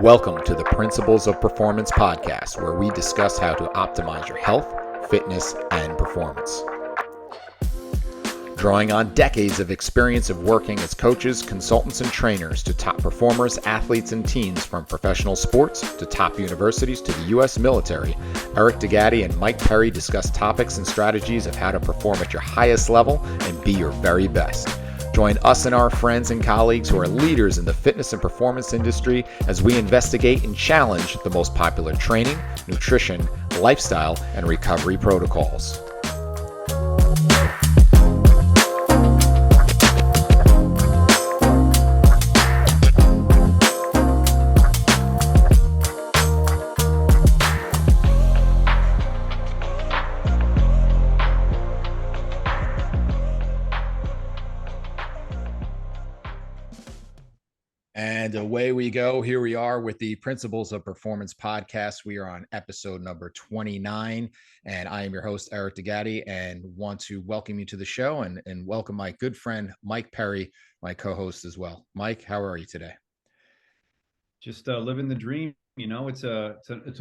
Welcome to the Principles of Performance podcast, where we discuss how to optimize your health, fitness, and performance. Drawing on decades of experience of working as coaches, consultants, and trainers to top performers, athletes, and teens from professional sports to top universities to the U.S. military, Eric DeGatti and Mike Perry discuss topics and strategies of how to perform at your highest level and be your very best. Join us and our friends and colleagues who are leaders in the fitness and performance industry as we investigate and challenge the most popular training, nutrition, lifestyle, and recovery protocols. And away we go. Here we are with the Principles of Performance podcast. We are on episode number 29, and I am your host, Eric DeGatti, and want to welcome you to the show and welcome my good friend, Mike Perry, my co-host as well. Mike, how are you today? Just living the dream. You know, it's a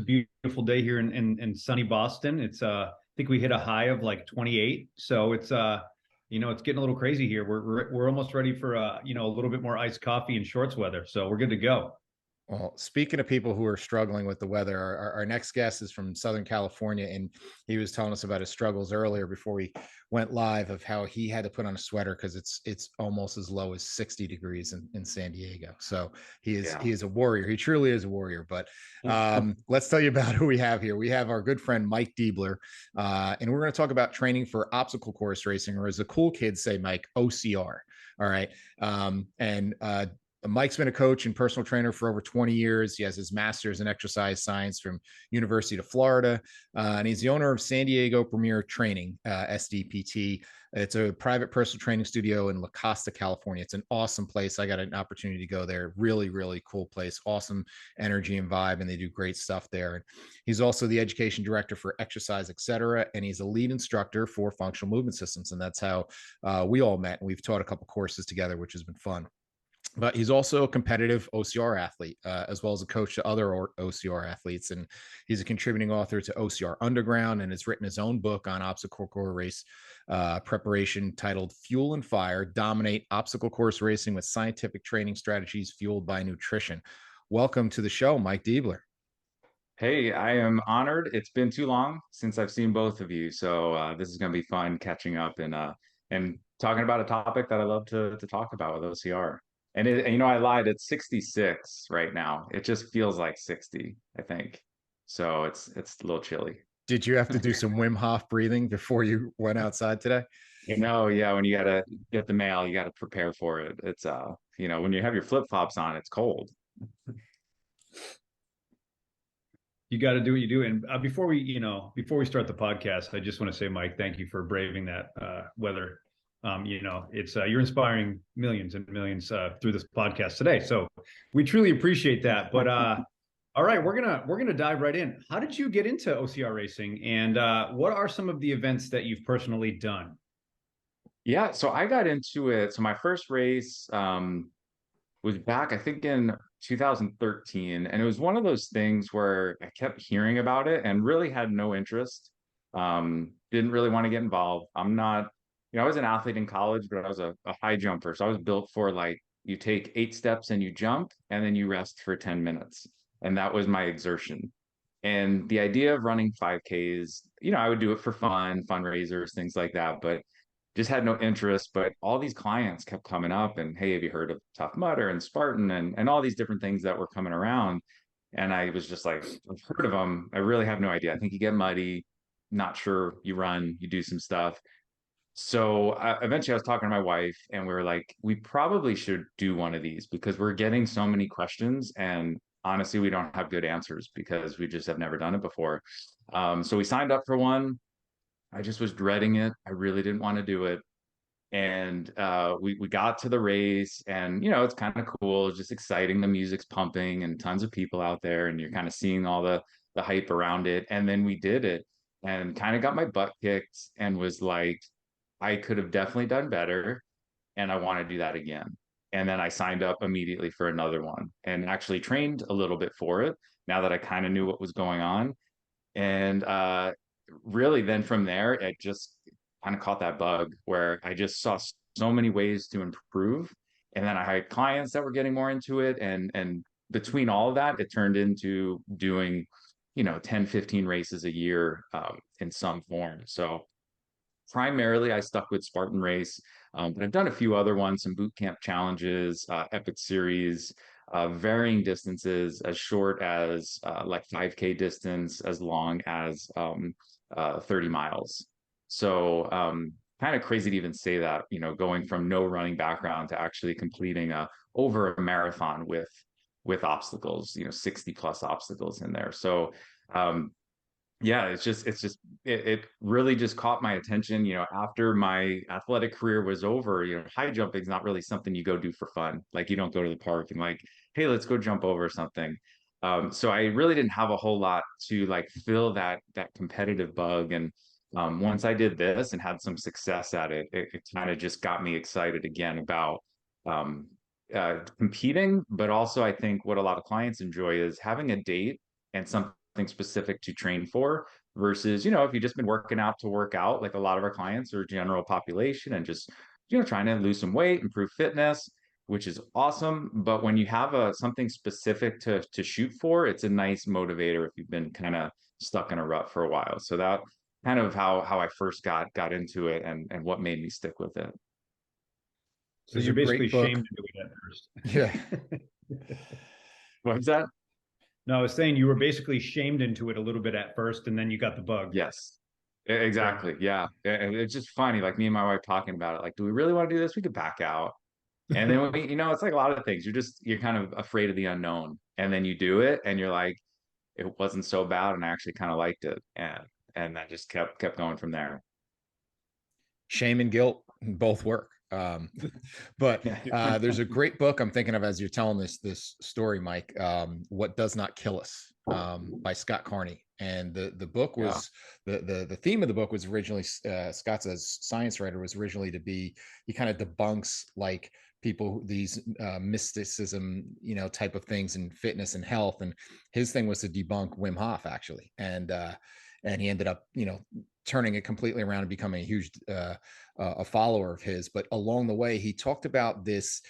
beautiful day here in sunny Boston. I think we hit a high of like 28. So it's it's getting a little crazy here. We're almost ready for a little bit more iced coffee and shorts weather. So we're good to go. Well, speaking of people who are struggling with the weather, our next guest is from Southern California, and he was telling us about his struggles earlier before we went live of how he had to put on a sweater because it's almost as low as 60 degrees in San Diego. So he is a warrior. He truly is a warrior. But let's tell you about who we have here. We have our good friend Mike Deibler, and we're going to talk about training for obstacle course racing, or as the cool kids say, Mike, OCR. All right. Mike's been a coach and personal trainer for over 20 years. He has his master's in exercise science from University of Florida, and he's the owner of San Diego Premier Training, SDPT. It's a private personal training studio in Costa, California. It's an awesome place. I got an opportunity to go there. Really, really cool place. Awesome energy and vibe, and they do great stuff there. And he's also the education director for Exercise Etc., and he's a lead instructor for functional movement systems. And that's how we all met. And we've taught a couple courses together, which has been fun. But he's also a competitive OCR athlete, as well as a coach to other OCR athletes. And he's a contributing author to OCR Underground and has written his own book on obstacle course race preparation titled Fuel and Fire, Dominate Obstacle Course Racing with Scientific Training Strategies Fueled by Nutrition. Welcome to the show, Mike Deibler. Hey, I am honored. It's been too long since I've seen both of you. So this is going to be fun catching up and talking about a topic that I love to talk about with OCR. And I lied. It's 66 right now. It just feels like 60, I think. So it's a little chilly. Did you have to do some Wim Hof breathing before you went outside today? Yeah, when you gotta get the mail, you gotta prepare for it. It's when you have your flip-flops on, it's cold. You got to do what you do. And before we start the podcast, I just want to say, Mike, thank you for braving that weather. It's you're inspiring millions and millions through this podcast today. So we truly appreciate that. But all right, we're gonna dive right in. How did you get into OCR racing, and what are some of the events that you've personally done? Yeah, so I got into it. So my first race was back, I think, in 2013, and it was one of those things where I kept hearing about it and really had no interest. Didn't really want to get involved. I'm not, I was an athlete in college, but I was a high jumper, so I was built for like you take 8 steps and you jump, and then you rest for 10 minutes, and that was my exertion. And the idea of running 5Ks, I would do it for fun, fundraisers, things like that, but just had no interest. But all these clients kept coming up and, hey, have you heard of Tough Mudder and Spartan and all these different things that were coming around? And I was just like, I've heard of them. I really have no idea. I think you get muddy, not sure, you run, you do some stuff. So eventually I was talking to my wife and we were like, we probably should do one of these because we're getting so many questions. And honestly, we don't have good answers because we just have never done it before. So we signed up for one. I just was dreading it. I really didn't want to do it. And we got to the race, and it's kind of cool. It's just exciting. The music's pumping, and tons of people out there, and you're kind of seeing all the hype around it. And then we did it, and kind of got my butt kicked, and was like, I could have definitely done better, and I want to do that again. And then I signed up immediately for another one and actually trained a little bit for it now that I kind of knew what was going on. And really, then from there, it just kind of caught that bug where I just saw so many ways to improve. And then I had clients that were getting more into it. And between all of that, it turned into doing, 10, 15 races a year in some form. So primarily I stuck with Spartan Race, but I've done a few other ones, some boot camp challenges, epic series, varying distances as short as like 5K distance, as long as 30 miles. So kind of crazy to even say that, going from no running background to actually completing over a marathon with obstacles, 60 plus obstacles in there. So um, yeah, it really just caught my attention, after my athletic career was over. High jumping is not really something you go do for fun. Like, you don't go to the park and like, hey, let's go jump over something. So I really didn't have a whole lot to like fill that competitive bug. And once I did this and had some success at it, it kind of just got me excited again about um competing. But also, I think what a lot of clients enjoy is having a date and something specific to train for, versus, if you've just been working out to work out, like a lot of our clients are general population and just, trying to lose some weight, improve fitness, which is awesome. But when you have something specific to shoot for, it's a nice motivator if you've been kind of stuck in a rut for a while. So that kind of how I first got into it, and what made me stick with it. So There's you're a basically great book. shamed into it at first. Yeah. What's that? No, I was saying you were basically shamed into it a little bit at first, and then you got the bug. Yes. Okay. Exactly. Yeah. And it's just funny, like me and my wife talking about it. Like, do we really want to do this? We could back out. And then it's like a lot of things. You're kind of afraid of the unknown. And then you do it and you're like, it wasn't so bad, and I actually kind of liked it. And that just kept going from there. Shame and guilt both work. But there's a great book I'm thinking of as you're telling this story, Mike. What Does Not Kill Us, by Scott Carney. And the book Yeah. was the theme of the book was originally, Scott's as science writer was originally to be, he kind of debunks like people, these mysticism, type of things in fitness and health. And his thing was to debunk Wim Hof, actually. And he ended up, turning it completely around and becoming a huge a follower of his. But along the way, he talked about this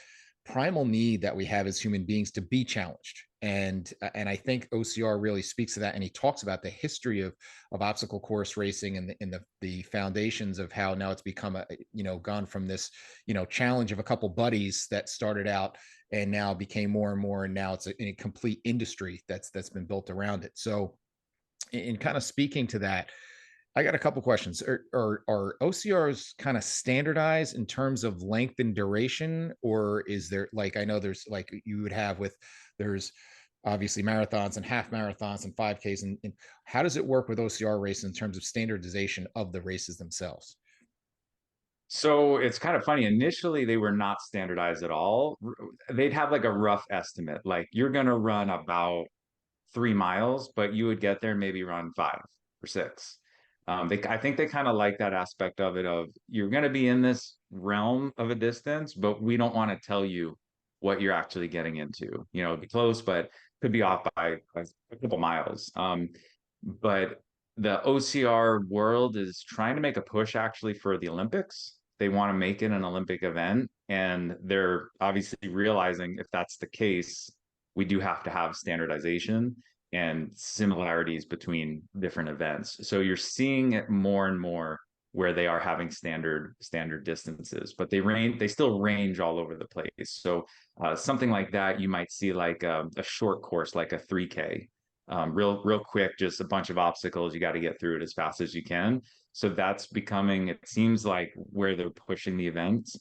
primal need that we have as human beings to be challenged. And I think OCR really speaks to that. And he talks about the history of obstacle course racing, and the foundations of how now it's become gone from this, challenge of a couple buddies that started out and now became more and more. And now it's a complete industry that's been built around it. So in kind of speaking to that, I got a couple questions. Are OCRs kind of standardized in terms of length and duration, or is there, like, I know there's like you would have with, there's obviously marathons and half marathons and 5Ks, and how does it work with OCR races in terms of standardization of the races themselves? So it's kind of funny. Initially, they were not standardized at all. They'd have like a rough estimate, like you're going to run about 3 miles, but you would get there and maybe run 5 or 6. I think they kind of like that aspect of it, of you're going to be in this realm of a distance, but we don't want to tell you what you're actually getting into. It'd be close, but could be off by a couple miles. But the OCR world is trying to make a push actually for the Olympics. They want to make it an Olympic event, and they're obviously realizing if that's the case, we do have to have standardization and similarities between different events. So you're seeing it more and more where they are having standard distances, but they still range all over the place. So something like that, you might see like a short course, like a 3K, real quick, just a bunch of obstacles. You got to get through it as fast as you can. So that's becoming, it seems like, where they're pushing the events,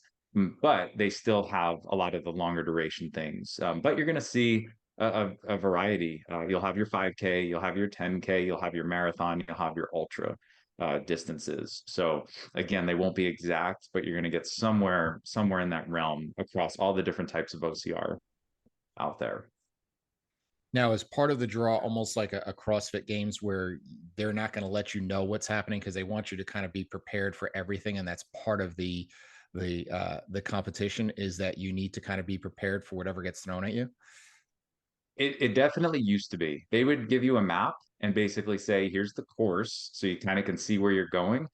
but they still have a lot of the longer duration things. But you're going to see a variety. You'll have your 5K, you'll have your 10K, you'll have your marathon, you'll have your ultra distances. So again, they won't be exact, but you're going to get somewhere in that realm across all the different types of OCR out there. Now, as part of the draw, almost like a CrossFit Games, where they're not going to let you know what's happening because they want you to kind of be prepared for everything, and that's part of the the competition is that you need to kind of be prepared for whatever gets thrown at you? It definitely used to be. They would give you a map and basically say, here's the course, so you kind of can see where you're going.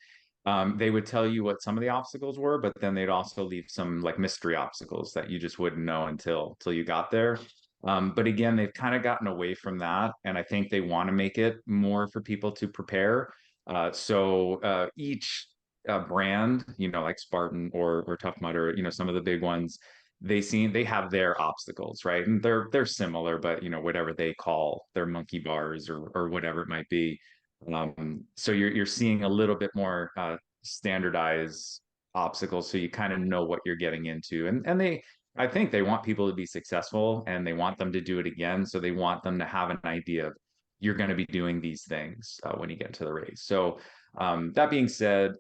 They would tell you what some of the obstacles were, but then they'd also leave some like mystery obstacles that you just wouldn't know until you got there. But again, they've kind of gotten away from that, and I think they want to make it more for people to prepare. So each brand, like Spartan or Tough Mudder, some of the big ones, they have their obstacles, right? And they're similar, but whatever they call their monkey bars or whatever it might be. So you're seeing a little bit more standardized obstacles, so you kind of know what you're getting into. And I think they want people to be successful, and they want them to do it again. So they want them to have an idea of you're going to be doing these things when you get to the race. So that being said,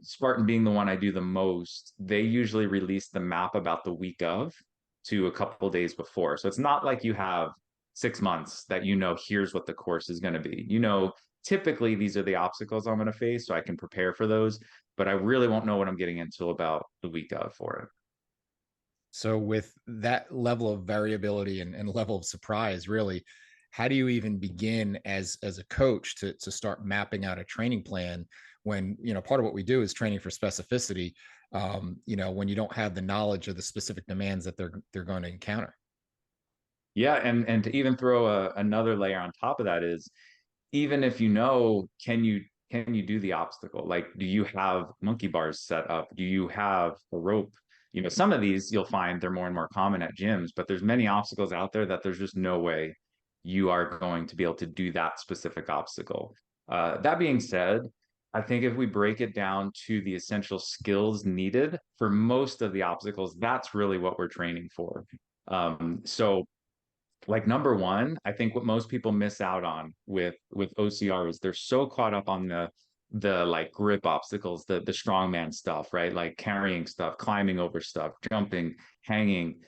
Spartan being the one I do the most, they usually release the map about the week of to a couple days before. So it's not like you have 6 months that here's what the course is going to be. Typically these are the obstacles I'm going to face, so I can prepare for those, but I really won't know what I'm getting into about the week of for it. So with that level of variability and level of surprise, really, how do you even begin as a coach to start mapping out a training plan when, part of what we do is training for specificity, when you don't have the knowledge of the specific demands that they're going to encounter? Yeah, and to even throw another layer on top of that is, even if can you do the obstacle? Like, do you have monkey bars set up? Do you have a rope? Some of these you'll find they're more and more common at gyms, but there's many obstacles out there that there's just no way you are going to be able to do that specific obstacle. That being said, I think if we break it down to the essential skills needed for most of the obstacles, that's really what we're training for. So like number one, I think what most people miss out on with OCR is they're so caught up on the like grip obstacles, the strongman stuff, right? Like carrying stuff, climbing over stuff, jumping, hanging,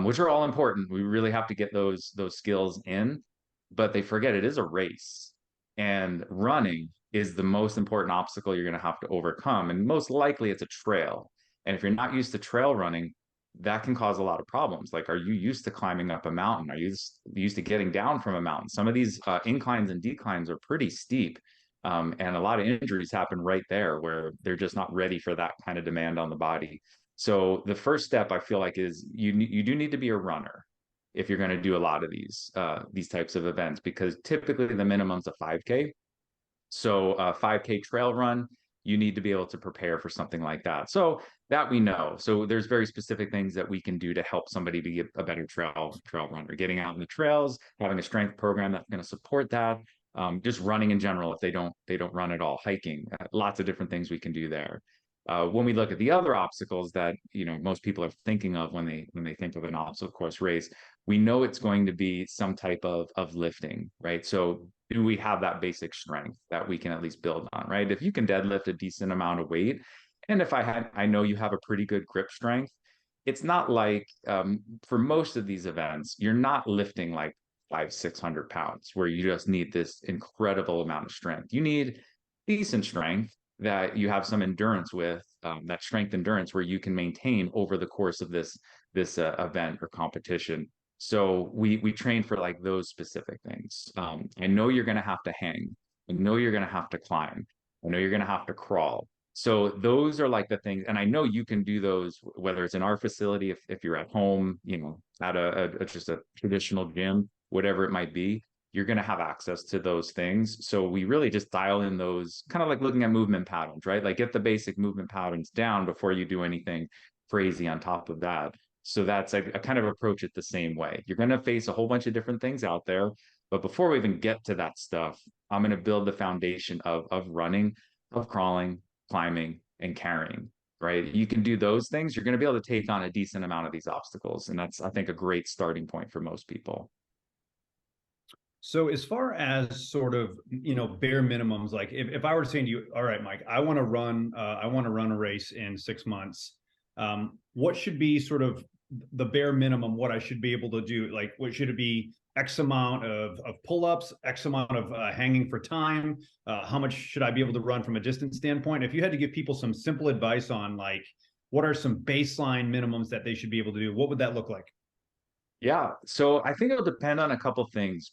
which are all important. We really have to get those skills in, but they forget it is a race, and running is the most important obstacle you're going to have to overcome, and most likely it's a trail. And if you're not used to trail running, that can cause a lot of problems. Like, are you used to climbing up a mountain? Are you used to getting down from a mountain? Some of these inclines and declines are pretty steep. And a lot of injuries happen right there where they're just not ready for that kind of demand on the body. So the first step I feel like is you do need to be a runner if you're going to do a lot of these types of events, because typically the minimum's a 5K. So a 5K trail run, you need to be able to prepare for something like that. So that we know. So there's very specific things that we can do to help somebody be a better trail runner, getting out in the trails, having a strength program that's going to support that. Just running in general, if they don't run at all, hiking, lots of different things we can do there. When we look at the other obstacles that most people are thinking of when they think of an obstacle course race, we know it's going to be some type of lifting, right? So do we have that basic strength that we can at least build on, right? If you can deadlift a decent amount of weight, and if I know you have a pretty good grip strength, it's not like for most of these events, you're not lifting like 500-600 pounds where you just need this incredible amount of strength. You need decent strength that you have some endurance with, that strength endurance where you can maintain over the course of this event or competition. So we train for like those specific things. I know you're going to have to hang. I know you're going to have to climb. I know you're going to have to crawl. So those are like the things, and I know you can do those, whether it's in our facility, if you're at home, at just a traditional gym, whatever it might be, you're going to have access to those things. So we really just dial in those, kind of like looking at movement patterns, right? Like get the basic movement patterns down before you do anything crazy on top of that. So that's I kind of approach it the same way. You're going to face a whole bunch of different things out there, but before we even get to that stuff, I'm going to build the foundation of running, of crawling, climbing, and carrying, right? You can do those things, you're going to be able to take on a decent amount of these obstacles. And that's, I think, a great starting point for most people. So as far as sort of, bare minimums, like if I were saying to you, all right, Mike, I want to run a race in 6 months. What should be sort of the bare minimum, what I should be able to do? Like, what should it be? X amount of pull-ups, X amount of hanging for time. How much should I be able to run from a distance standpoint? If you had to give people some simple advice on like what are some baseline minimums that they should be able to do? What would that look like? Yeah, so I think it'll depend on a couple things.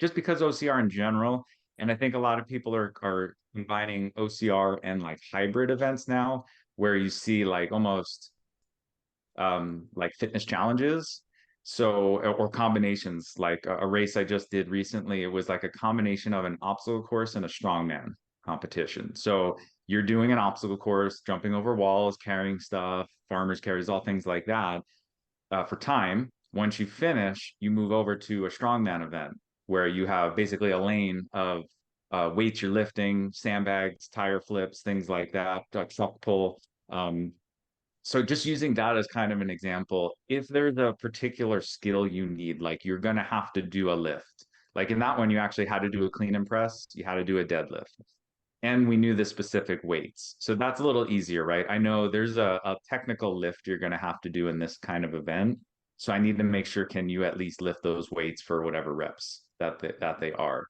Just because OCR in general, and I think a lot of people are combining OCR and like hybrid events now, where you see like almost like fitness challenges. So, or combinations, like a race I just did recently, it was like a combination of an obstacle course and a strongman competition. So you're doing an obstacle course, jumping over walls, carrying stuff, farmers carries, all things like that for time. Once you finish, you move over to a strongman event where you have basically a lane of weights you're lifting, sandbags, tire flips, things like that, truck pull. So just using that as kind of an example, if there's a particular skill you need, like you're going to have to do a lift, like in that one, you actually had to do a clean and press, you had to do a deadlift, and we knew the specific weights. So that's a little easier, right? I know there's a technical lift you're going to have to do in this kind of event. So I need to make sure, can you at least lift those weights for whatever reps that they are?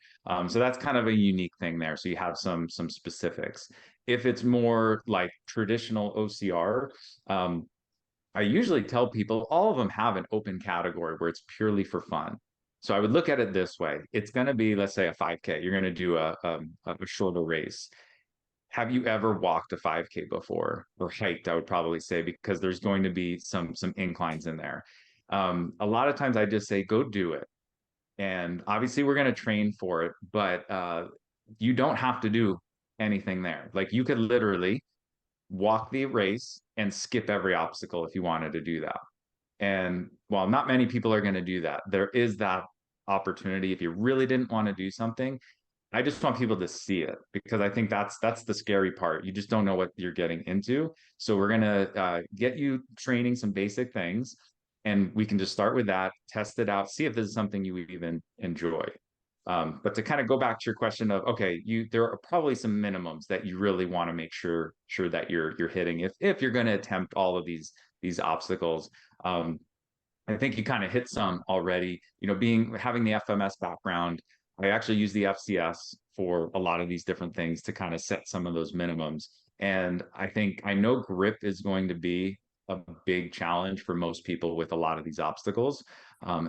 So that's kind of a unique thing there. So you have some specifics. If it's more like traditional OCR, I usually tell people all of them have an open category where it's purely for fun. So I would look at it this way. It's going to be, let's say, a 5K. You're going to do a shorter race. Have you ever walked a 5K before, or hiked? I would probably say, because there's going to be some inclines in there. A lot of times I just say, go do it. And obviously we're going to train for it, but you don't have to do anything there. Like you could literally walk the race and skip every obstacle if you wanted to do that. And while not many people are going to do that, there is that opportunity. If you really didn't want to do something, I just want people to see it, because I think that's the scary part. You just don't know what you're getting into. So we're gonna get you training some basic things, and we can just start with that, test it out, see if this is something you even enjoy. But to kind of go back to your question of, okay, there are probably some minimums that you really want to make sure that you're hitting if you're going to attempt all of these obstacles. I think you kind of hit some already. You know, having the FMS background, I actually use the FCS for a lot of these different things to kind of set some of those minimums. And I know grip is going to be a big challenge for most people with a lot of these obstacles.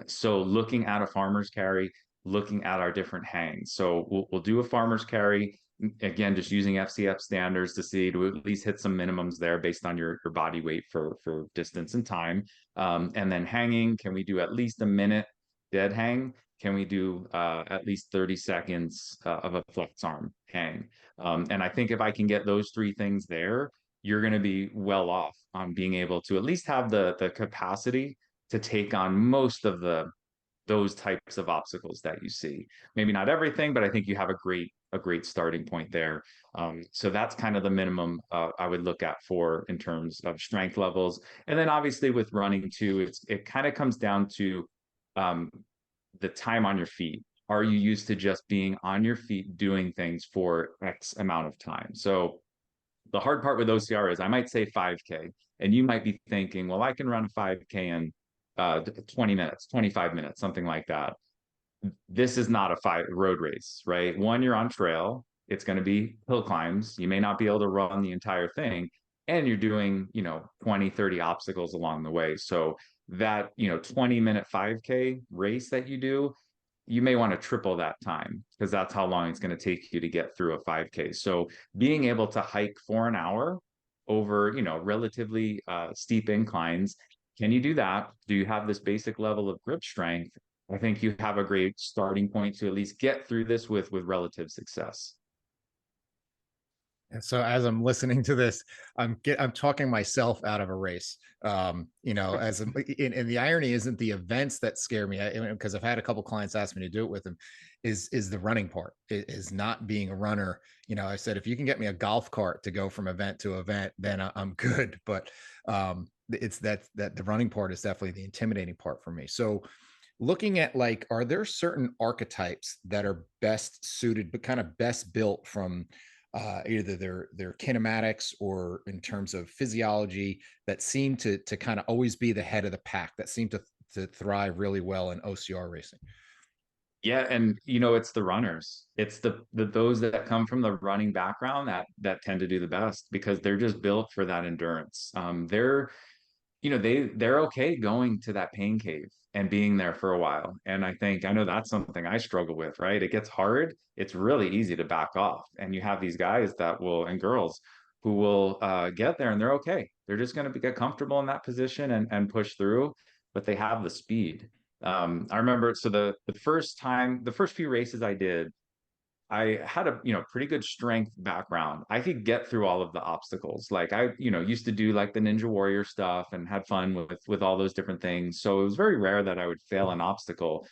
So looking at a farmer's carry, looking at our different hangs. So we'll do a farmer's carry. Again, just using FCF standards to see to at least hit some minimums there based on your body weight for distance and time. And then hanging, can we do at least a minute dead hang? Can we do at least 30 seconds of a flex arm hang? And I think if I can get those three things there, you're going to be well off on being able to at least have the capacity to take on most of those types of obstacles that you see. Maybe not everything, but I think you have a great starting point there. So that's kind of the minimum I would look at for in terms of strength levels. And then obviously with running too, it kind of comes down to the time on your feet. Are you used to just being on your feet doing things for X amount of time? So the hard part with OCR is I might say 5K, and you might be thinking, well, I can run a 5K in 20 minutes, 25 minutes, something like that. This is not a road race, right? One, you're on trail. It's going to be hill climbs. You may not be able to run the entire thing. And you're doing, 20, 30 obstacles along the way. So that, 20-minute 5K race that you do, you may want to triple that time, because that's how long it's going to take you to get through a 5K. So being able to hike for an hour over, relatively steep inclines, can you do that? Do you have this basic level of grip strength? I think you have a great starting point to at least get through this with relative success. And so as I'm listening to this, I'm talking myself out of a race. And the irony isn't the events that scare me, because I've had a couple clients ask me to do it with them, is the running part, is not being a runner. I said, if you can get me a golf cart to go from event to event, then I'm good. But it's that the running part is definitely the intimidating part for me. So looking at, like, are there certain archetypes that are best suited, but kind of best built from either their kinematics or in terms of physiology, that seem to kind of always be the head of the pack, that seem to thrive really well in OCR racing? Yeah, and it's the runners. It's the those that come from the running background that tend to do the best because they're just built for that endurance. They're okay going to that pain cave and being there for a while. And I know that's something I struggle with, right? It gets hard. It's really easy to back off. And you have these guys that will, and girls who will get there and they're okay. They're just going to get comfortable in that position and push through, but they have the speed. I remember, so the first few races I did, I had a pretty good strength background. I could get through all of the obstacles. Like I used to do like the Ninja Warrior stuff and had fun with all those different things. So it was very rare that I would fail an obstacle.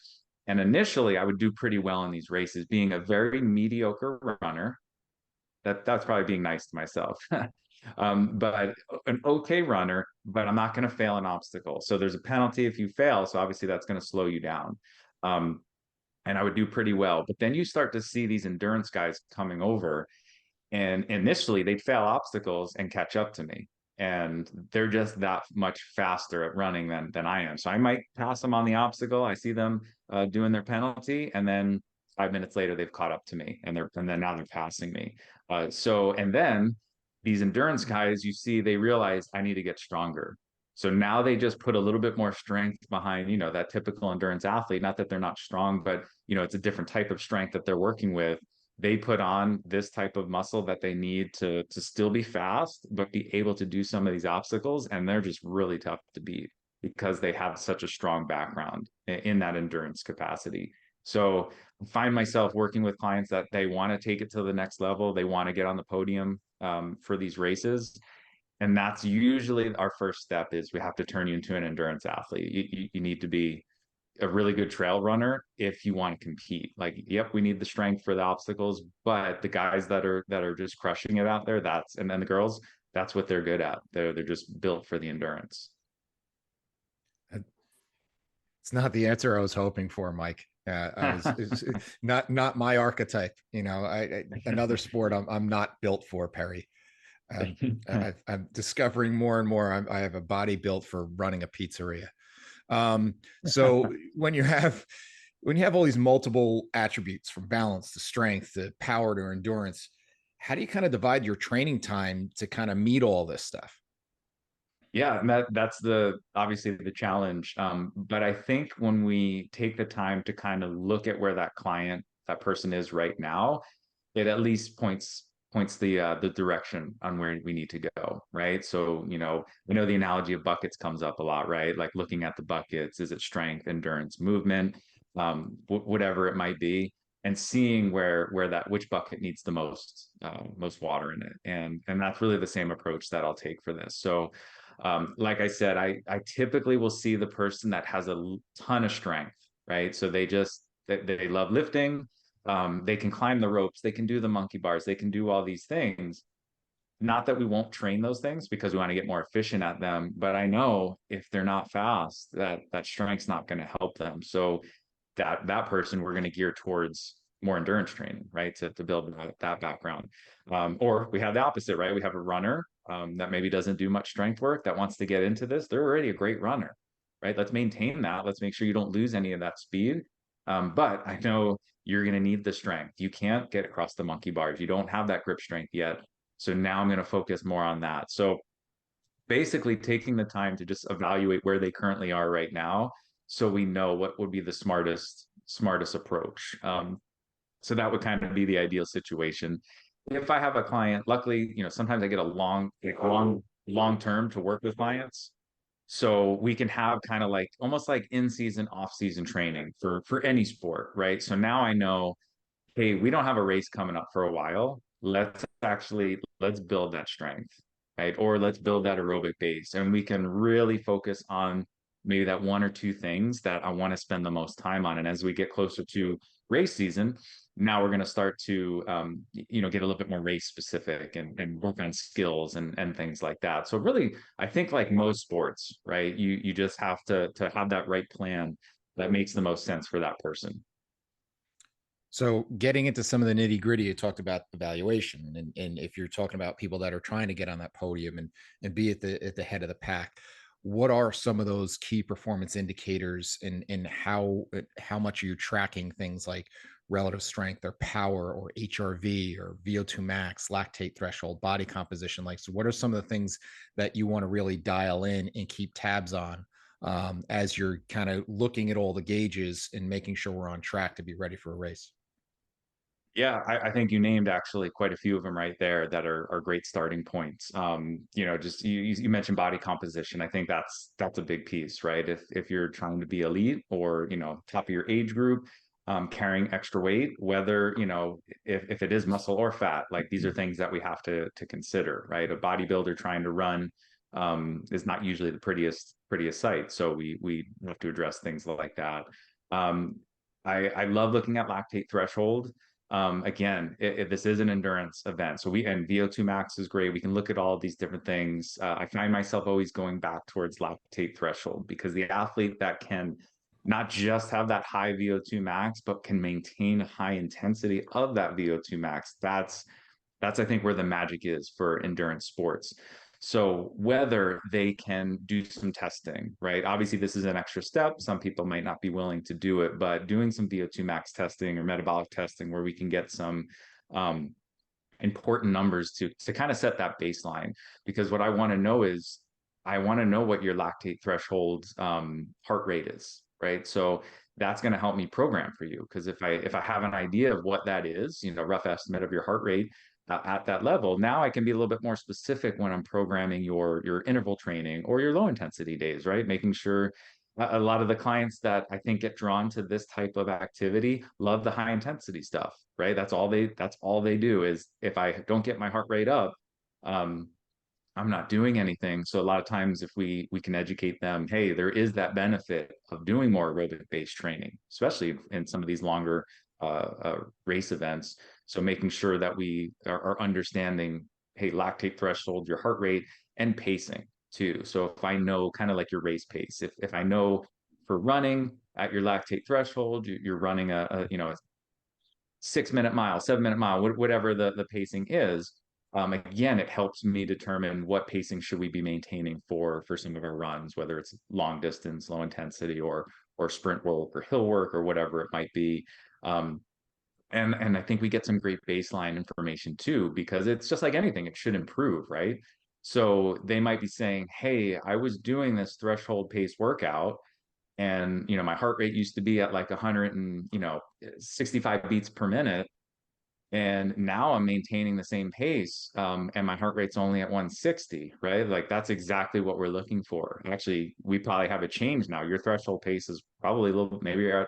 And initially I would do pretty well in these races, being a very mediocre runner. That's probably being nice to myself. But an okay runner, but I'm not going to fail an obstacle. So there's a penalty if you fail. So obviously that's going to slow you down. Um, and I would do pretty well. But then you start to see these endurance guys coming over, and initially they'd fail obstacles and catch up to me. And they're just that much faster at running than I am. So I might pass them on the obstacle. I see them doing their penalty, and then 5 minutes later they've caught up to me, and then now they're passing me. And then these endurance guys, you see, they realize I need to get stronger. So now they just put a little bit more strength behind, that typical endurance athlete. Not that they're not strong, but it's a different type of strength that they're working with. They put on this type of muscle that they need to still be fast, but be able to do some of these obstacles. And they're just really tough to beat because they have such a strong background in that endurance capacity. So I find myself working with clients that they want to take it to the next level. They want to get on the podium for these races. And that's usually our first step is we have to turn you into an endurance athlete. You need to be a really good trail runner if you want to compete. Like, yep, we need the strength for the obstacles, but the guys that are just crushing it out there, and then the girls, that's what they're good at. They're just built for the endurance. It's not the answer I was hoping for, Mike. It's not my archetype. Another sport I'm not built for, Perry. I'm discovering more and more. I have a body built for running a pizzeria. So when you have all these multiple attributes from balance to strength to power to endurance, how do you kind of divide your training time to kind of meet all this stuff? Yeah, and that's obviously the challenge. But I think when we take the time to kind of look at where that person is right now, it at least points the direction on where we need to go, right? So, we know the analogy of buckets comes up a lot, right? Like looking at the buckets, is it strength, endurance, movement, whatever it might be, and seeing which bucket needs the most water in it, and that's really the same approach that I'll take for this. So, like I said, I typically will see the person that has a ton of strength, right? So they love lifting. They can climb the ropes, they can do the monkey bars, they can do all these things. Not that we won't train those things because we want to get more efficient at them, but I know if they're not fast, that strength's not going to help them. So that person we're going to gear towards more endurance training, right? To build that background. Or we have the opposite, right? We have a runner that maybe doesn't do much strength work that wants to get into this. They're already a great runner, right? Let's maintain that. Let's make sure you don't lose any of that speed. But I know you're going to need the strength. You can't get across the monkey bars. You don't have that grip strength yet. So now I'm going to focus more on that. So basically taking the time to just evaluate where they currently are right now so we know what would be the smartest approach. So that would kind of be the ideal situation. If I have a client, luckily, sometimes I get a long term to work with clients. So we can have kind of like almost like in season, off season training for any sport, right? So now I know, hey, we don't have a race coming up for a while. Let's build that strength, right? Or let's build that aerobic base. And we can really focus on maybe that one or two things that I want to spend the most time on. And as we get closer to race season, now we're going to start to get a little bit more race specific and work on skills and things like that. So really, I think like most sports, right, you just have to have that right plan that makes the most sense for that person. So getting into some of the nitty gritty, you talked about evaluation, and if you're talking about people that are trying to get on that podium and be at the head of the pack, what are some of those key performance indicators, and how much are you tracking things like relative strength or power or HRV or VO2 max, lactate threshold, body composition? Like, so what are some of the things that you want to really dial in and keep tabs on, as you're kind of looking at all the gauges and making sure we're on track to be ready for a race? Yeah, I think you named actually quite a few of them right there that are great starting points. Just you mentioned body composition. I think that's a big piece, right? If you're trying to be elite or top of your age group, carrying extra weight, whether if it is muscle or fat, like these are things that we have to consider, right? A bodybuilder trying to run is not usually the prettiest sight, so we have to address things like that. Um, I love looking at lactate threshold. Again, this is an endurance event. So and VO2 max is great. We can look at all of these different things. I find myself always going back towards lactate threshold because the athlete that can not just have that high VO2 max, but can maintain a high intensity of that VO2 max, that's I think where the magic is for endurance sports. So whether they can do some testing, right? Obviously, this is an extra step. Some people might not be willing to do it, but doing some VO2 max testing or metabolic testing where we can get some um, important numbers to kind of set that baseline. Because what I want to know is I want to know what your lactate threshold heart rate is, right? So that's going to help me program for you. Because if I have an idea of what that is, rough estimate of your heart rate at that level, now I can be a little bit more specific when I'm programming your interval training or your low intensity days, right? Making sure a lot of the clients that I think get drawn to this type of activity love the high intensity stuff, right? That's all they do is if I don't get my heart rate up, um, I'm not doing anything. So a lot of times if we can educate them, hey, there is that benefit of doing more aerobic based training, especially in some of these longer race events. So making sure that we are understanding, hey, lactate threshold, your heart rate, and pacing too. So if I know kind of like your race pace, if I know for running at your lactate threshold, you're running a 6 minute mile, 7 minute mile, whatever the pacing is. Again, it helps me determine what pacing should we be maintaining for some of our runs, whether it's long distance, low intensity, or sprint work or hill work or whatever it might be. Um, and I think we get some great baseline information too, because it's just like anything, it should improve, right? So they might be saying, hey, I was doing this threshold pace workout and my heart rate used to be at like 100 and 65 beats per minute, and now I'm maintaining the same pace, and my heart rate's only at 160, right? Like that's exactly what we're looking for. Actually, we probably have a change now. Your threshold pace is probably a little, maybe you're at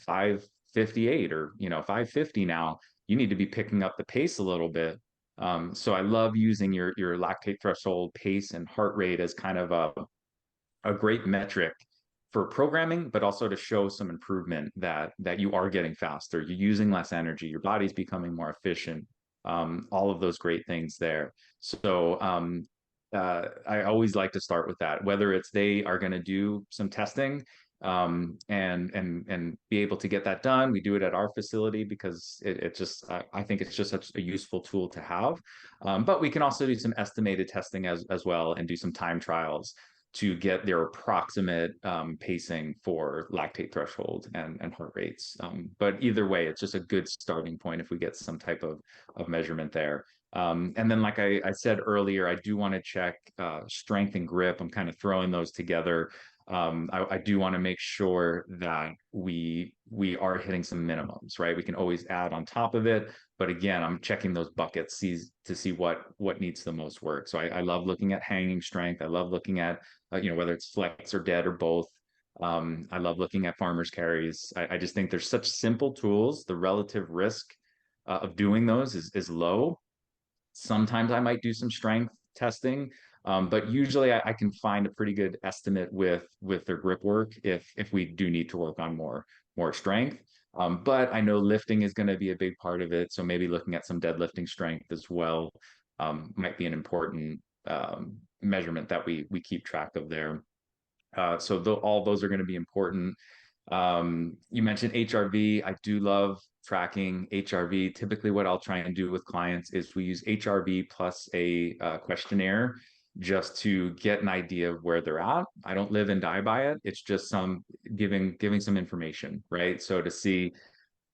558 or 550 now. You need to be picking up the pace a little bit. So I love using your lactate threshold pace and heart rate as kind of a great metric for programming, but also to show some improvement that you are getting faster, you're using less energy, your body's becoming more efficient, all of those great things there. So I always like to start with that, whether it's they are going to do some testing and be able to get that done. We do it at our facility because it just I think it's just such a useful tool to have. But we can also do some estimated testing as well and do some time trials to get their approximate pacing for lactate threshold and heart rates. But either way, it's just a good starting point if we get some type of measurement there. And then, like I said earlier, I do want to check strength and grip. I'm kind of throwing those together. I do want to make sure that we are hitting some minimums, right? We can always add on top of it, but again, I'm checking those buckets to see what needs the most work. So I love looking at hanging strength. I love looking at whether it's flex or dead or both. I love looking at farmers carries. I just think there's such simple tools. The relative risk of doing those is low. Sometimes I might do some strength testing, but usually I can find a pretty good estimate with their grip work if we do need to work on more strength. But I know lifting is going to be a big part of it, so maybe looking at some deadlifting strength as well might be an important measurement that we keep track of there. So all those are going to be important. You mentioned HRV. I do love tracking HRV. Typically, what I'll try and do with clients is we use HRV plus a questionnaire just to get an idea of where they're at. I don't live and die by it. It's just some giving some information, right? So to see,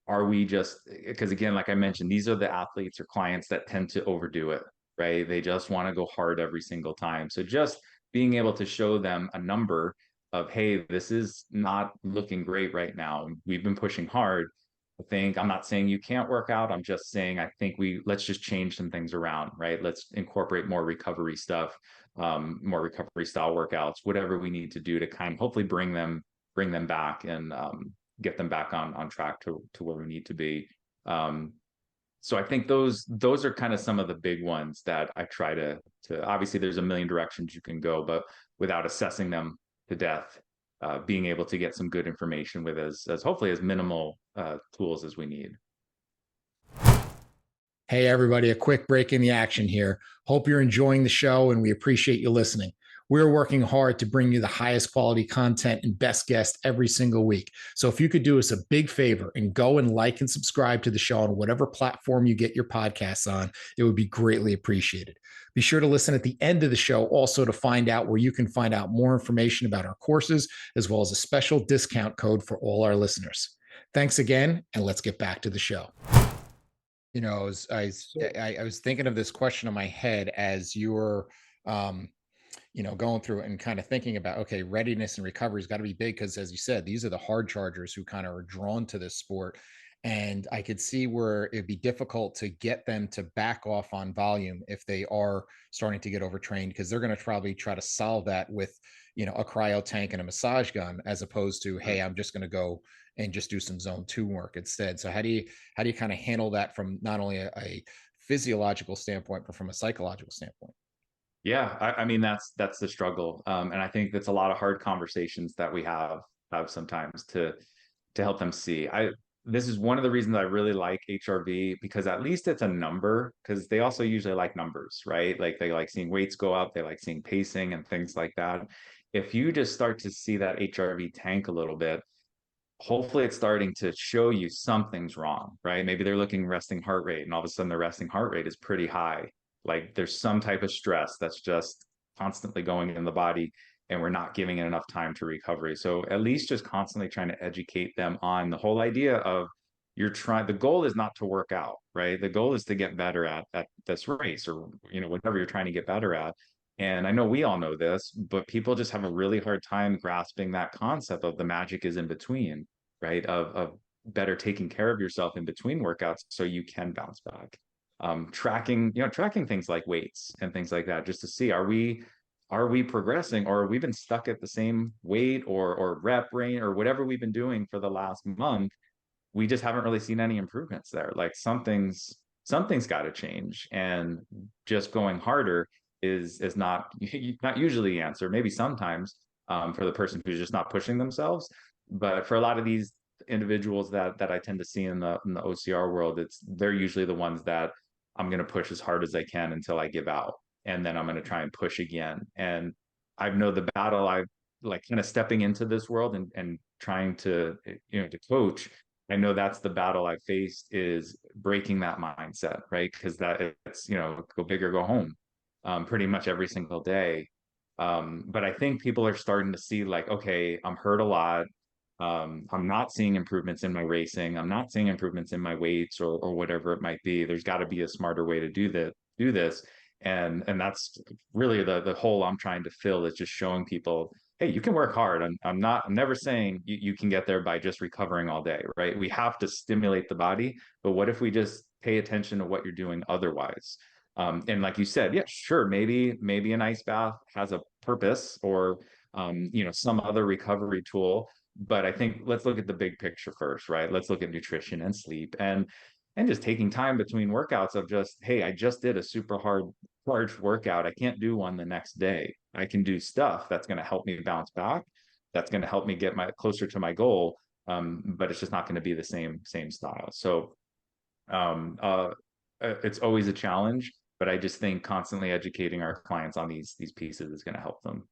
are we just, because again, like I mentioned, these are the athletes or clients that tend to overdo it, right? They just want to go hard every single time. So just being able to show them a number of, hey, this is not looking great right now. We've been pushing hard. I'm not saying you can't work out. I'm just saying, I think let's just change some things around, right? Let's incorporate more recovery stuff, more recovery style workouts, whatever we need to do to kind of hopefully bring them back and get them back on track to where we need to be. So I think those are kind of some of the big ones that I try to obviously there's a million directions you can go, but without assessing them to death, being able to get some good information with as hopefully as minimal tools as we need. Hey, everybody, a quick break in the action here. Hope you're enjoying the show and we appreciate you listening. We're working hard to bring you the highest quality content and best guests every single week. So if you could do us a big favor and go and like and subscribe to the show on whatever platform you get your podcasts on, it would be greatly appreciated. Be sure to listen at the end of the show also to find out where you can find out more information about our courses, as well as a special discount code for all our listeners. Thanks again, and let's get back to the show. You know, I was thinking of this question in my head as you were, going through it and kind of thinking about, okay, readiness and recovery has got to be big because, as you said, these are the hard chargers who kind of are drawn to this sport. And I could see where it'd be difficult to get them to back off on volume if they are starting to get overtrained, because they're going to probably try to solve that with, a cryo tank and a massage gun, as opposed to, hey, I'm just going to go and just do some zone 2 work instead. So how do you kind of handle that from not only a physiological standpoint, but from a psychological standpoint? Yeah, I mean that's the struggle, and I think that's a lot of hard conversations that we have sometimes to help them see. This is one of the reasons I really like HRV, because at least it's a number, because they also usually like numbers, right? Like they like seeing weights go up, they like seeing pacing and things like that. If you just start to see that HRV tank a little bit, hopefully it's starting to show you something's wrong, right? Maybe they're looking resting heart rate and all of a sudden the resting heart rate is pretty high. Like there's some type of stress that's just constantly going in the body and we're not giving it enough time to recovery. So at least just constantly trying to educate them on the whole idea of the goal is not to work out, right? The goal is to get better at this race or, whatever you're trying to get better at. And I know we all know this, but people just have a really hard time grasping that concept of the magic is in between, right? Of better taking care of yourself in between workouts so you can bounce back. Tracking things like weights and things like that, just to see, are we progressing, or have we been stuck at the same weight or rep range or whatever we've been doing for the last month? We just haven't really seen any improvements there. Like something's got to change, and just going harder is not usually the answer. Maybe sometimes for the person who's just not pushing themselves, but for a lot of these individuals that I tend to see in the OCR world, they're usually the ones that I'm going to push as hard as I can until I give out, and then I'm going to try and push again. And I know the battle I've like kind of stepping into this world and trying to to coach. I know that's the battle I faced, is breaking that mindset, right? Because it's go big or go home, pretty much every single day. But I think people are starting to see like, okay, I'm hurt a lot. I'm not seeing improvements in my racing. I'm not seeing improvements in my weights or whatever it might be. There's got to be a smarter way to do this. And that's really the hole I'm trying to fill, is just showing people, hey, you can work hard. I'm never saying you can get there by just recovering all day, right? We have to stimulate the body, but what if we just pay attention to what you're doing otherwise? And like you said, yeah, sure, maybe an ice bath has a purpose, or some other recovery tool. But I think let's look at the big picture first, right? Let's look at nutrition and sleep and just taking time between workouts of just, hey, I just did a super hard large workout. I can't do one the next day. I can do stuff that's going to help me bounce back. That's going to help me get closer to my goal. But it's just not going to be the same style. So it's always a challenge, but I just think constantly educating our clients on these pieces is going to help them.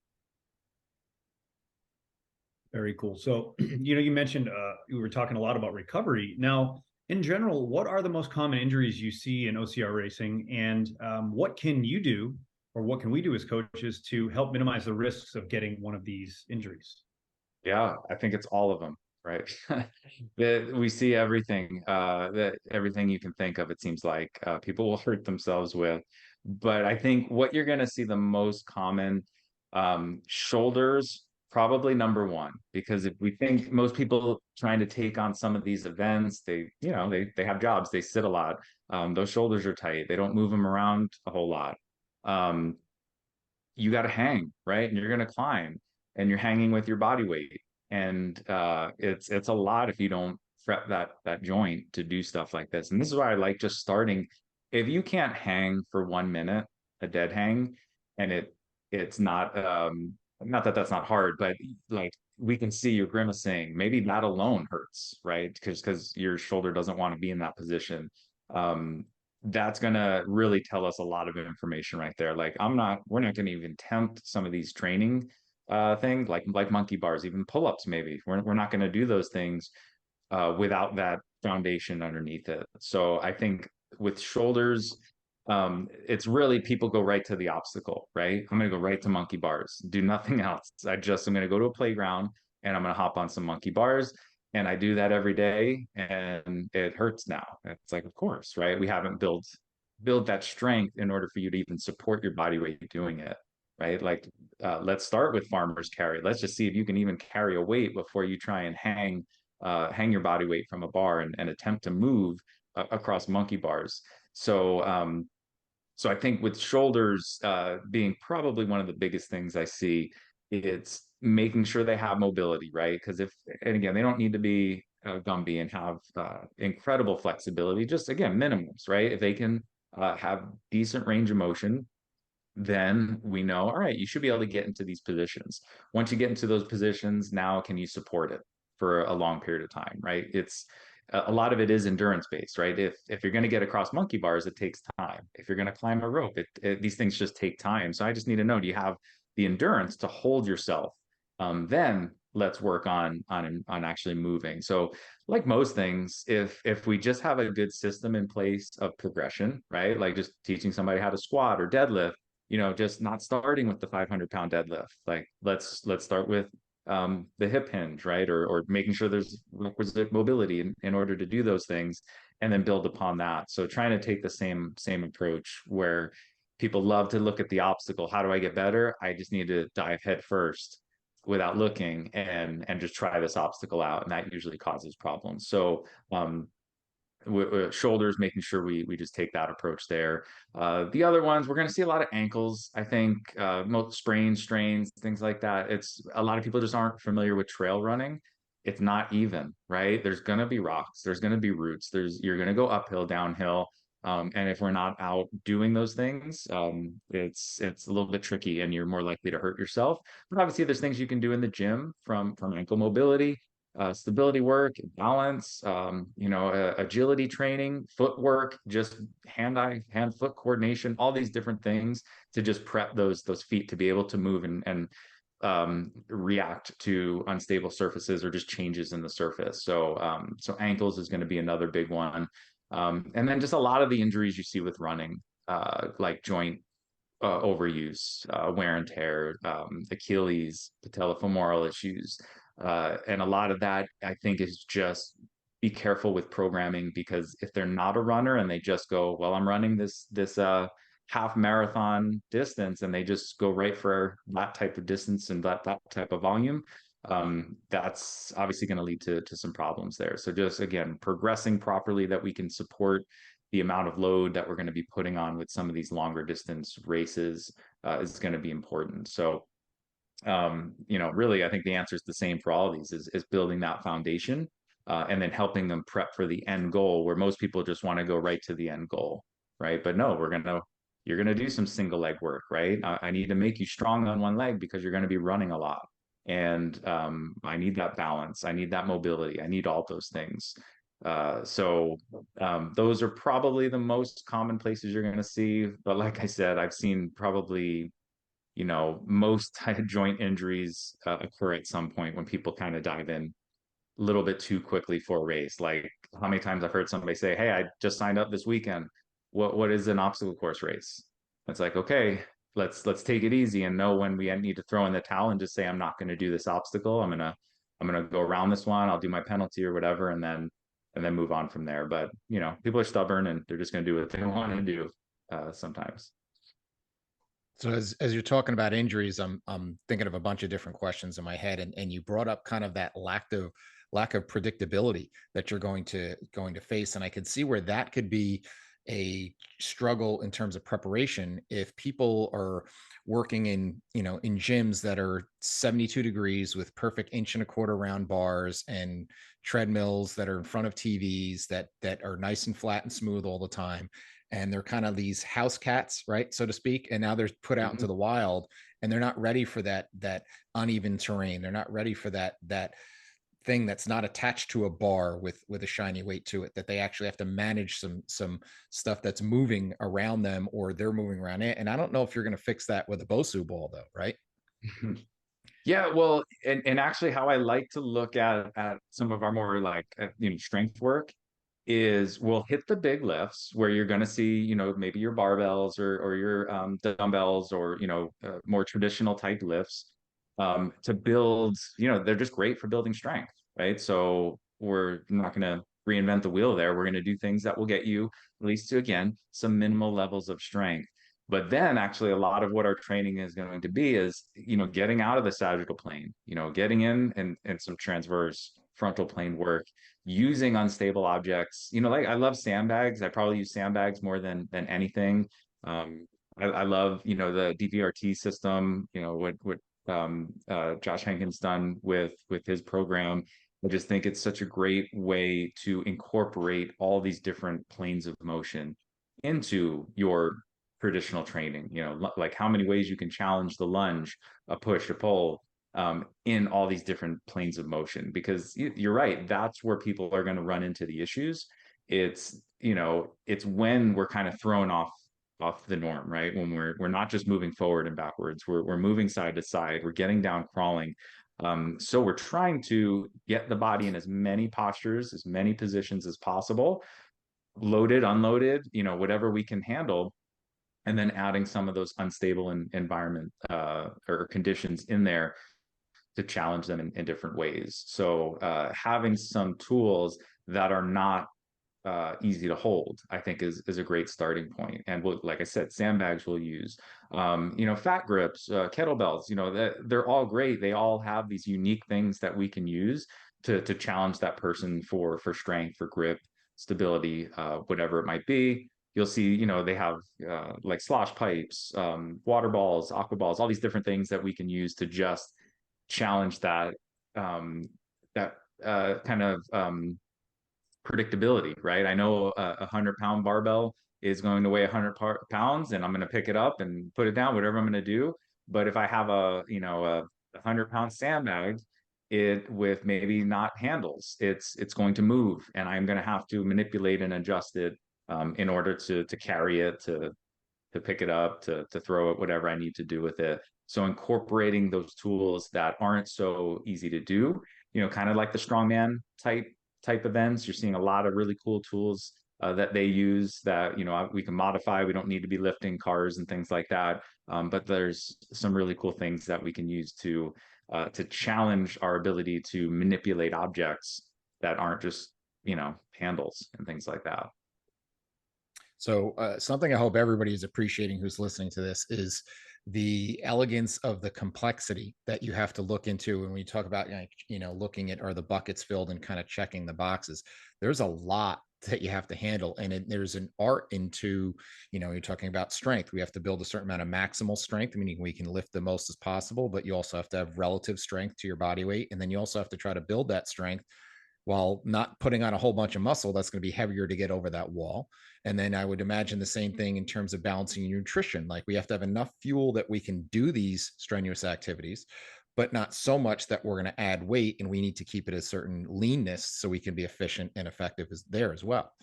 Very cool. So, you mentioned you were talking a lot about recovery. Now, in general, what are the most common injuries you see in OCR racing, and what can you do or what can we do as coaches to help minimize the risks of getting one of these injuries? Yeah, I think it's all of them, right? That we see everything, that everything you can think of, it seems like people will hurt themselves with. But I think what you're going to see the most common, shoulders, probably number one, because if we think most people trying to take on some of these events, they have jobs, they sit a lot. Those shoulders are tight. They don't move them around a whole lot. Um, you got to hang, right? And you're going to climb and you're hanging with your body weight. And it's a lot if you don't prep that joint to do stuff like this. And this is why I like just starting. If you can't hang for 1 minute, a dead hang, and it's not that that's not hard, but like we can see you're grimacing. Maybe that alone hurts, right? Because your shoulder doesn't want to be in that position. Um, that's going to really tell us a lot of information right there. Like we're not going to even tempt some of these training things like monkey bars, even pull-ups. Maybe we're not going to do those things without that foundation underneath it. So I think with shoulders, it's really people go right to the obstacle, right? I'm going to go right to monkey bars, do nothing else. I'm going to go to a playground and I'm going to hop on some monkey bars. And I do that every day and it hurts now. It's like, of course, right? We haven't build that strength in order for you to even support your body weight doing it, right? Like, let's start with farmer's carry. Let's just see if you can even carry a weight before you try and hang your body weight from a bar and attempt to move across monkey bars. So I think with shoulders being probably one of the biggest things I see, it's making sure they have mobility, right? Because and again, they don't need to be Gumby and have incredible flexibility, just again, minimums, right? If they can have decent range of motion, then we know, all right, you should be able to get into these positions. Once you get into those positions, now can you support it for a long period of time, right? It's a lot of it is endurance based, right? If you're going to get across monkey bars, it takes time. If you're going to climb a rope, these things just take time. So I just need to know, do you have the endurance to hold yourself? Then let's work on actually moving. So like most things, if we just have a good system in place of progression, right? Like just teaching somebody how to squat or deadlift, just not starting with the 500-pound deadlift. Like let's start with the hip hinge, right? Or making sure there's requisite mobility in order to do those things, and then build upon that. So trying to take the same approach where people love to look at the obstacle. How do I get better? I just need to dive head first without looking and just try this obstacle out, and that usually causes problems. So with shoulders, making sure we just take that approach there. The other ones, we're going to see a lot of ankles, I think, most sprains, strains, things like that. It's a lot of people just aren't familiar with trail running. It's not even, right? There's going to be rocks, there's going to be roots, you're going to go uphill, downhill. And if we're not out doing those things, it's a little bit tricky, and you're more likely to hurt yourself. But obviously, there's things you can do in the gym from ankle mobility, stability work, balance, agility training, footwork, just hand-eye, hand-foot coordination, all these different things to just prep those feet to be able to move and react to unstable surfaces or just changes in the surface. So ankles is going to be another big one. And then just a lot of the injuries you see with running, like joint overuse, wear and tear, Achilles, patellofemoral issues. And a lot of that, I think, is just be careful with programming, because if they're not a runner and they just go, well, I'm running this half marathon distance, and they just go right for that type of distance and that type of volume, that's obviously going to lead to some problems there. So just again, progressing properly, that we can support the amount of load that we're going to be putting on with some of these longer distance races is going to be important. So, really, I think the answer is the same for all of these, is building that foundation and then helping them prep for the end goal, where most people just want to go right to the end goal, right? But no, you're going to do some single leg work, right? I need to make you strong on one leg because you're going to be running a lot. And I need that balance. I need that mobility. I need all those things. So those are probably the most common places you're going to see. But like I said, I've seen probably, most joint injuries occur at some point when people kind of dive in a little bit too quickly for a race. Like how many times I've heard somebody say, hey, I just signed up this weekend. What is an obstacle course race? It's like, okay, let's take it easy and know when we need to throw in the towel and just say, I'm not going to do this obstacle. I'm gonna go around this one. I'll do my penalty or whatever, and then move on from there. But people are stubborn and they're just going to do what they want to do sometimes. So as you're talking about injuries, I'm thinking of a bunch of different questions in my head, and you brought up kind of that lack of predictability that you're going to face, and I could see where that could be a struggle in terms of preparation if people are working in gyms that are 72 degrees with perfect inch and a quarter round bars and treadmills that are in front of TVs that are nice and flat and smooth all the time, and they're kind of these house cats, right, so to speak, and now they're put out into the wild, and they're not ready for that uneven terrain. They're not ready for that thing that's not attached to a bar with a shiny weight to it, that they actually have to manage some stuff that's moving around them, or they're moving around it. And I don't know if you're going to fix that with a Bosu ball though, right? Yeah, well, and actually how I like to look at some of our more like strength work is we'll hit the big lifts where you're going to see, maybe your barbells or your dumbbells or, more traditional type lifts to build, they're just great for building strength, right? So we're not going to reinvent the wheel there. We're going to do things that will get you at least to, again, some minimal levels of strength. But then actually a lot of what our training is going to be is, getting out of the sagittal plane, getting in and some transverse frontal plane work, using unstable objects. Like I love sandbags. I probably use sandbags more than anything. I love, the DPRT system, what Josh Hankins done with his program. I just think it's such a great way to incorporate all these different planes of motion into your traditional training. Like how many ways you can challenge the lunge, a push, a pull, in all these different planes of motion. Because you're right, that's where people are going to run into the issues. It's when we're kind of thrown off the norm, right? When we're not just moving forward and backwards, we're moving side to side, we're getting down crawling. So we're trying to get the body in as many postures, as many positions as possible, loaded, unloaded, whatever we can handle, and then adding some of those unstable environment or conditions in there to challenge them in different ways. So having some tools that are not easy to hold, I think is a great starting point. And like I said, sandbags we'll use, fat grips, kettlebells, they're all great. They all have these unique things that we can use to challenge that person for strength, for grip, stability, whatever it might be. You'll see, they have like slosh pipes, water balls, aqua balls, all these different things that we can use to just challenge that kind of predictability, right? I know a 100-pound barbell is going to weigh 100 pounds, and I'm going to pick it up and put it down, whatever I'm going to do. But if I have a 100-pound sandbag, it with maybe not handles, it's going to move, and I'm going to have to manipulate and adjust it in order to carry it, to pick it up, to throw it, whatever I need to do with it. So incorporating those tools that aren't so easy to do, kind of like the strongman type events, you're seeing a lot of really cool tools that they use that we can modify. We don't need to be lifting cars and things like that. But there's some really cool things that we can use to challenge our ability to manipulate objects that aren't just handles and things like that. So something I hope everybody is appreciating who's listening to this is the elegance of the complexity that you have to look into when we talk about, looking at, are the buckets filled, and kind of checking the boxes. There's a lot that you have to handle, and there's an art into, you're talking about strength. We have to build a certain amount of maximal strength, meaning we can lift the most as possible, but you also have to have relative strength to your body weight, and then you also have to try to build that strength while not putting on a whole bunch of muscle that's going to be heavier to get over that wall. And then I would imagine the same thing in terms of balancing your nutrition. Like we have to have enough fuel that we can do these strenuous activities, but not so much that we're going to add weight, and we need to keep it a certain leanness so we can be efficient and effective there as well.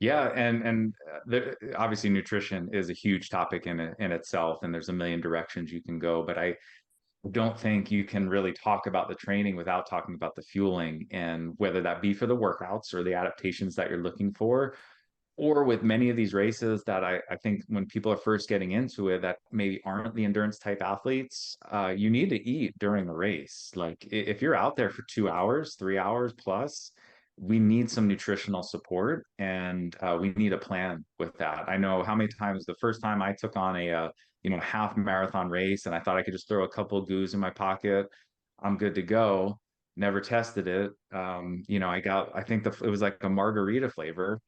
Yeah, and obviously nutrition is a huge topic in itself, and there's a million directions you can go. But I don't think you can really talk about the training without talking about the fueling, and whether that be for the workouts or the adaptations that you're looking for. or with many of these races that I think when people are first getting into it that maybe aren't the endurance type athletes, you need to eat during the race. Like if you're out there for 2 hours, 3 hours plus, we need some nutritional support, and we need a plan with that. I know how many times the first time I took on a half marathon race and I thought I could just throw a couple of goos in my pocket, I'm good to go. Never tested it. I think it was like a margarita flavor.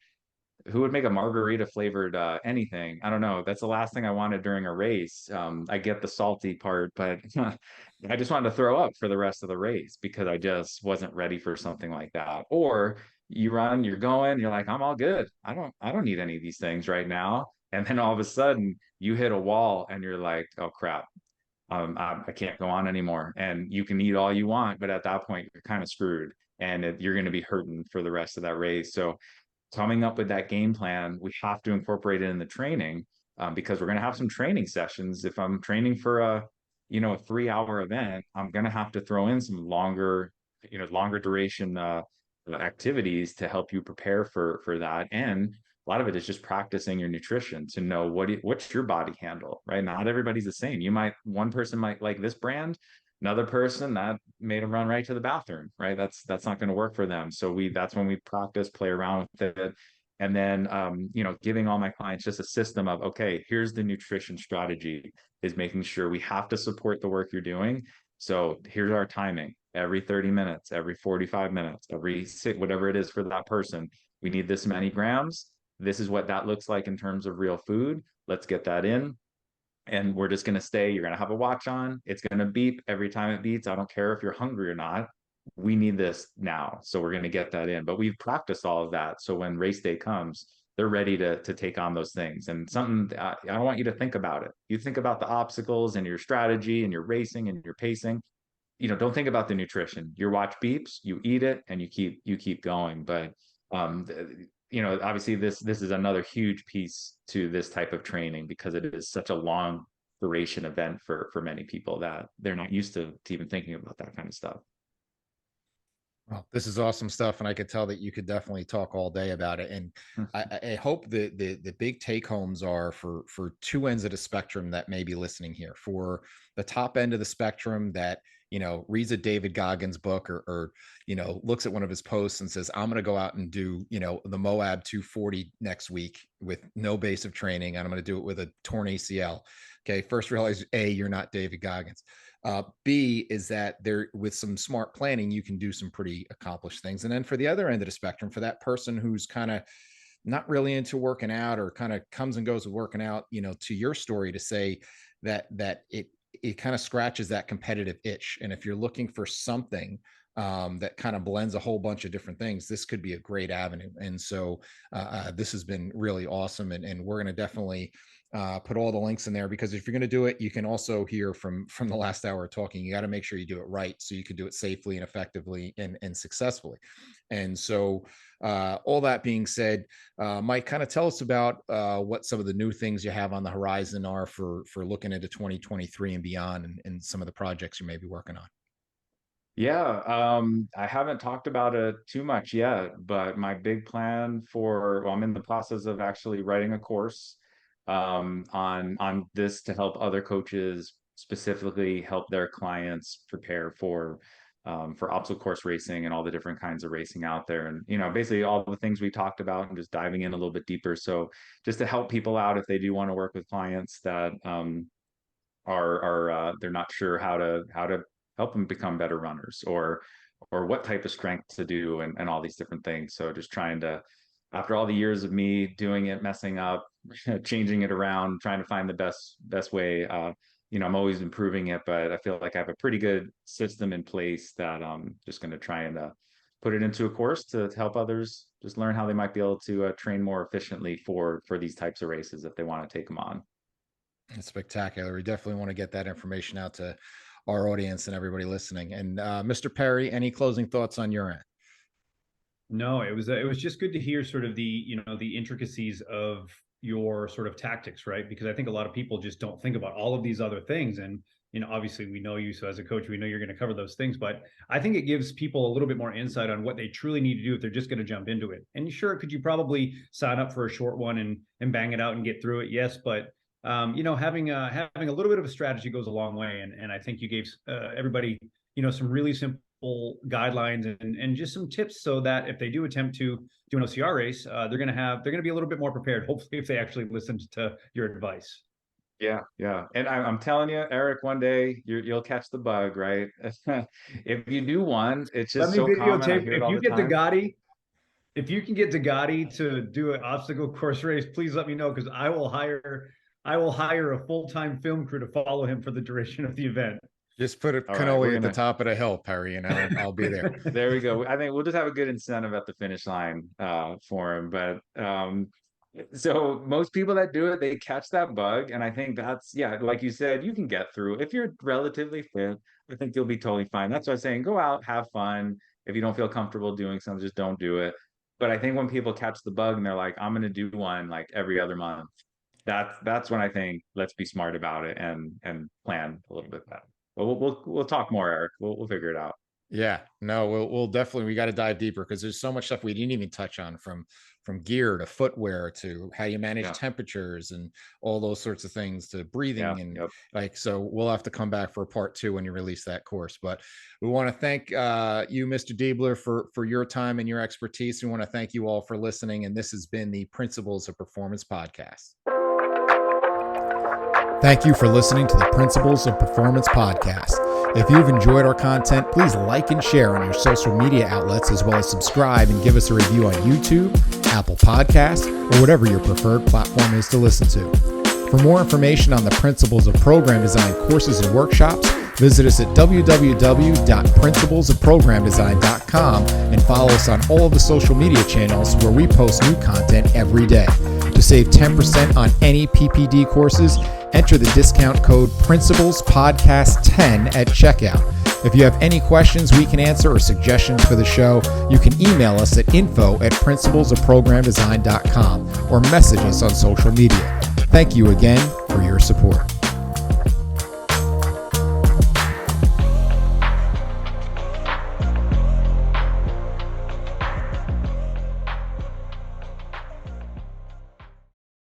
Who would make a margarita flavored anything? I don't know. That's the last thing I wanted during a race. I get the salty part, but I just wanted to throw up for the rest of the race because I just wasn't ready for something like that. Or you run, you're going, you're like, I'm all good. I don't need any of these things right now. And then all of a sudden you hit a wall and you're like, oh crap, I can't go on anymore. And you can eat all you want, but at that point you're kind of screwed, and you're going to be hurting for the rest of that race. So coming up with that game plan, we have to incorporate it in the training, because we're going to have some training sessions. If I'm training for a 3 hour event, I'm going to have to throw in some longer duration activities to help you prepare for that. And a lot of it is just practicing your nutrition to know what's your body handle, right? Not everybody's the same. One person might like this brand, another person that made them run right to the bathroom, right? That's not going to work for them. So that's when we practice, play around with it. And then giving all my clients just a system of, okay, here's the nutrition strategy, is making sure we have to support the work you're doing. So here's our timing: every 30 minutes, every 45 minutes, every six, whatever it is for that person. We need this many grams. This is what that looks like in terms of real food. Let's get that in. And we're just going to you're going to have a watch on. It's going to beep every time it beeps. I don't care if you're hungry or not. We need this now. So we're going to get that in. But we've practiced all of that. So when race day comes, they're ready to take on those things. And something, I don't want you to think about it. You think about the obstacles and your strategy and your racing and your pacing. Don't think about the nutrition. Your watch beeps, you eat it, and you keep going. But um, obviously this is another huge piece to this type of training, because it is such a long duration event for many people that they're not used to even thinking about that kind of stuff. Well, this is awesome stuff, and I could tell that you could definitely talk all day about it. And I hope the big take homes are for two ends of the spectrum that may be listening here. For the top end of the spectrum that reads a David Goggins book, or looks at one of his posts and says, I'm going to go out and do the Moab 240 next week with no base of training, and I'm going to do it with a torn ACL. Okay, first realize A, you're not David Goggins. B is that there, with some smart planning, you can do some pretty accomplished things. And then for the other end of the spectrum, for that person who's kind of not really into working out, or kind of comes and goes with working out, to your story, to say that it kind of scratches that competitive itch. And if you're looking for something that kind of blends a whole bunch of different things, this could be a great avenue. And so this has been really awesome. And we're going to definitely put all the links in there, because if you're going to do it, you can also hear from the last hour of talking, you got to make sure you do it right, so you can do it safely and effectively and successfully. And so all that being said, Mike, kind of tell us about what some of the new things you have on the horizon are for looking into 2023 and beyond, and some of the projects you may be working on. Yeah, I haven't talked about it too much yet, but my big plan I'm in the process of actually writing a course on this, to help other coaches specifically help their clients prepare for obstacle course racing and all the different kinds of racing out there. And basically all the things we talked about, and just diving in a little bit deeper. So just to help people out if they do want to work with clients that are they're not sure how to help them become better runners, or what type of strength to do, and all these different things. So just trying to, after all the years of me doing it, messing up, changing it around, trying to find the best way. I'm always improving it, but I feel like I have a pretty good system in place that I'm just going to try and put it into a course to help others just learn how they might be able to train more efficiently for these types of races if they want to take them on. It's spectacular. We definitely want to get that information out to our audience and everybody listening. And Mr. Perry, any closing thoughts on your end? No, it was just good to hear sort of the intricacies of your sort of tactics, right? Because I think a lot of people just don't think about all of these other things. And obviously we know you, so as a coach, we know you're going to cover those things, but I think it gives people a little bit more insight on what they truly need to do if they're just going to jump into it. And sure, could you probably sign up for a short one and bang it out and get through it? Yes, but having a little bit of a strategy goes a long way. And I think you gave everybody, some really simple guidelines and just some tips so that if they do attempt to do an OCR race, they're going to be a little bit more prepared, hopefully, if they actually listened to your advice. Yeah. And I'm telling you, Eric, one day you'll catch the bug, right? If you do one, it's just so common. I hear it all the time. If you can get to Gotti to do an obstacle course race, please let me know, because I will hire a full-time film crew to follow him for the duration of the event. Just put a cannoli at the top of the hill, Perry, and I'll be there. There we go. I think we'll just have a good incentive at the finish line for him. But so most people that do it, they catch that bug. And I think that's, like you said, you can get through. If you're relatively fit, I think you'll be totally fine. That's why I'm saying go out, have fun. If you don't feel comfortable doing something, just don't do it. But I think when people catch the bug and they're like, I'm going to do one like every other month, that's when I think let's be smart about it and plan a little bit better. But we'll talk more, Eric. We'll figure it out. Yeah, no, we'll definitely, we got to dive deeper, because there's so much stuff we didn't even touch on, from gear to footwear to how you manage temperatures and all those sorts of things, to breathing so we'll have to come back for a part 2 when you release that course. But we want to thank you, Mr. Deibler, for your time and your expertise. We want to thank you all for listening, and this has been the Principles of Performance podcast. Thank you for listening to the Principles of Performance podcast. If you've enjoyed our content, please like and share on your social media outlets, as well as subscribe and give us a review on YouTube, Apple Podcasts, or whatever your preferred platform is to listen to. For more information on the Principles of Program Design courses and workshops, visit us at www.principlesofprogramdesign.com and follow us on all of the social media channels, where we post new content every day. To save 10% on any PPD courses, enter the discount code PRINCIPLESPODCAST10 at checkout. If you have any questions we can answer or suggestions for the show, you can email us at info@principlesofprogramdesign.com or message us on social media. Thank you again for your support.